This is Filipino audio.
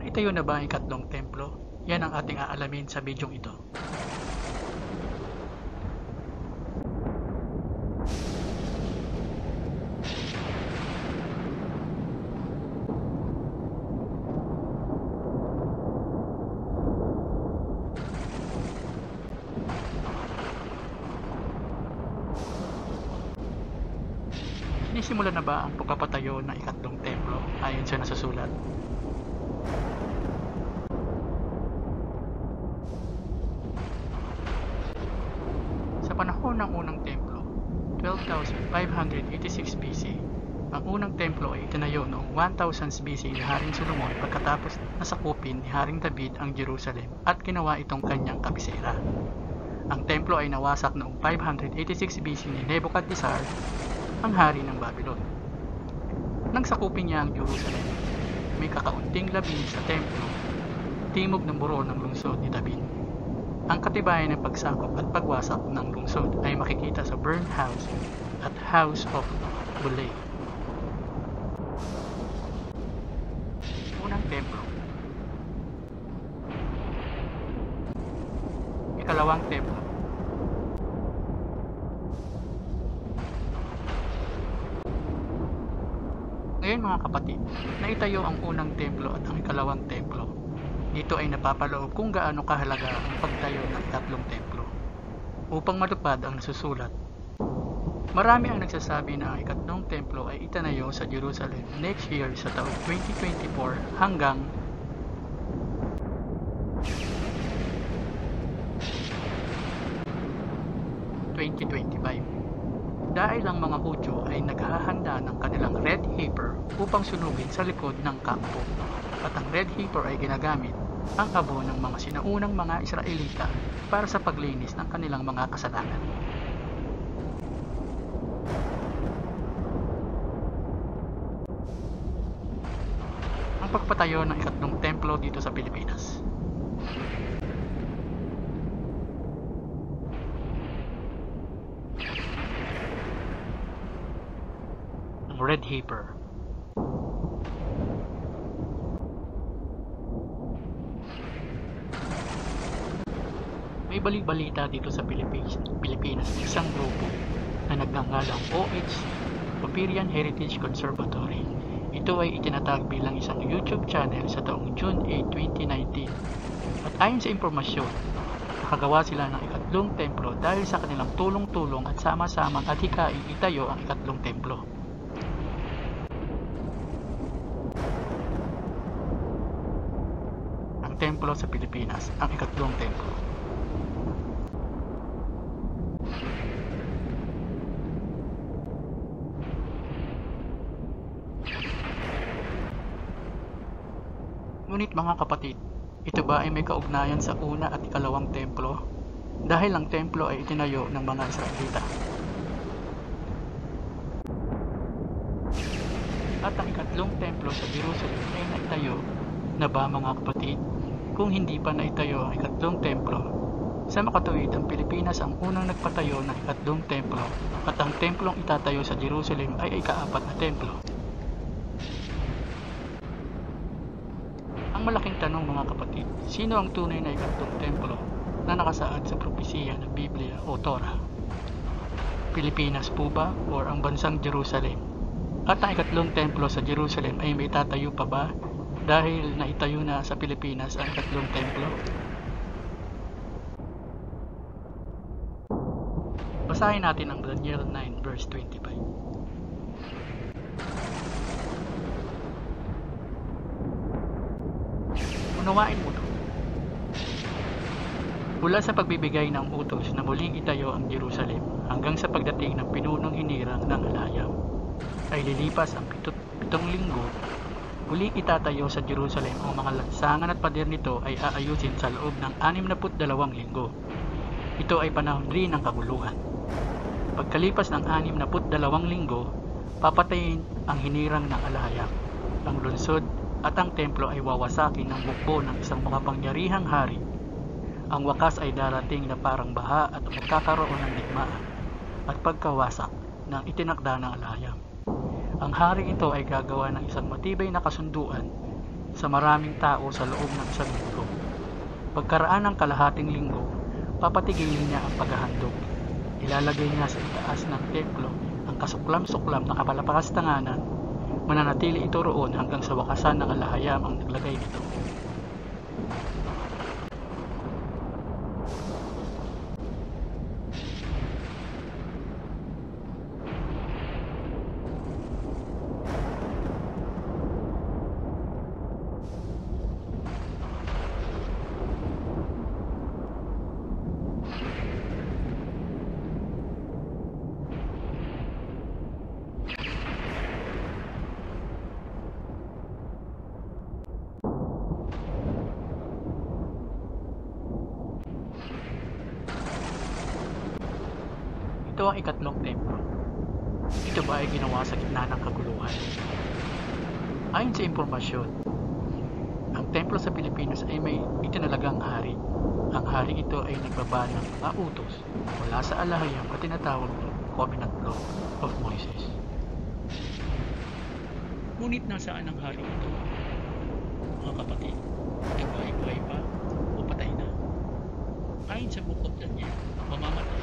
Itayo na ba ang ikatlong templo? Yan ang ating aalamin sa bidyong ito. Sinisimulan na ba ang pagpapatayo ng ikatlong templo ayon sa nasusulat? Sa panahon ng unang templo, 12,586 BC, ang unang templo ay itinayo noong 1000 BC ni Haring Solomon pagkatapos nasakupin ni Haring David ang Jerusalem at ginawa itong kanyang kabisera. Ang templo ay nawasak noong 586 BC ni Nebuchadnezzar, ang hari ng Babylon. Nang sakupin niya ang Jerusalem, may kakaunting labing sa templo, timog ng buro ng lungsod ni David. Ang katibayan ng pagsakop at pagwasak ng lungsod ay makikita sa Burned House at House of Bulay. Unang templo. Ikalawang templo. Ngayon mga kapatid, naitayo ang unang templo at ang ikalawang templo. Dito ay napapaloob kung gaano kahalaga ang pagtayo ng tatlong templo. Upang matupad ang nasusulat, marami ang nagsasabi na ang ikatlong templo ay itinayo sa Jerusalem next year sa taong 2024 hanggang 2025. Dahil ang mga Hudyo ay naghahanda ng kanilang red heifer upang sunugin sa likod ng kampo. At ang red heifer ay ginagamit ang abo ng mga sinaunang mga Israelita para sa paglinis ng kanilang mga kasalanan. Ang pagpatayo ng ikatlong templo dito sa Pilipinas. Red heifer. May balik-balita dito sa Pilipinas ng isang grupo na nagngangalang OH, Operian Heritage Conservatory. Ito ay itinatag bilang isang YouTube channel sa taong June 8, 2019. At ayon sa impormasyon, nakagawa sila ng ikatlong templo dahil sa kanilang tulong-tulong at sama-samang adhikain itayo ang ikatlong templo. Templo sa Pilipinas, ang ikatlong templo. Ngunit mga kapatid, ito ba ay may kaugnayan sa una at ikalawang templo? Dahil ang templo ay itinayo ng mga Israelita. At ang ikatlong templo sa Jerusalem ay naitayo na ba mga kapatid? Kung hindi pa naitayo ang ikatlong templo, sa makatuwid ang Pilipinas ang unang nagpatayo ng ikatlong templo at ang templong itatayo sa Jerusalem ay ika-4 na templo. Ang malaking tanong mga kapatid, sino ang tunay na ikatlong templo na nakasaad sa propesiya ng Biblia o Torah? Pilipinas po ba o ang bansang Jerusalem? At ang ikatlong templo sa Jerusalem ay may tatayo pa ba? Dahil naitayo na sa Pilipinas ang ikatlong templo. Basahin natin ang Daniel 9 verse 25. Unawain mo ito. Mula sa pagbibigay ng utos na muling itayo ang Jerusalem hanggang sa pagdating ng pinunong hinirang ng halayang, ay lilipas ang 7 linggo. Muling itatayo sa Jerusalem ang mga lansangan at pader nito ay aayusin sa loob ng 62 linggo. Ito ay panahon rin ng kaguluhan. Pagkalipas ng 62 linggo, papatayin ang hinirang ng alahayang. Ang lungsod at ang templo ay wawasakin ng bukbo ng isang makapangyarihang hari. Ang wakas ay darating na parang baha at magkakaroon ng digmaan at pagkawasak ng itinakda ng alahayang. Ang hari ito ay gagawa ng isang matibay na kasunduan sa maraming tao sa loob ng isang linggo. Pagkaraan ng kalahating linggo, papatigilin niya ang paghahandog. Ilalagay niya sa itaas ng templo ang kasuklam-suklam na kapalapakas-tanganan. Mananatili ito roon hanggang sa wakasan ng alahayam ang naglagay nito. Ito ang ikatlong templo. Ito ba ay ginawa sa gitna ng kaguluhan? Ayon sa impormasyon, ang templo sa Pilipinas ay may itinalagang hari. Ang hari ito ay nagbaba ng mga utos mula sa alahayam na tinatawag na Covenant Law of Moses. Ngunit nasaan ang hari ito? Mga kapatid, ito ba ay buhay pa o patay na? Ayon sa Book of Daniel, mamamatay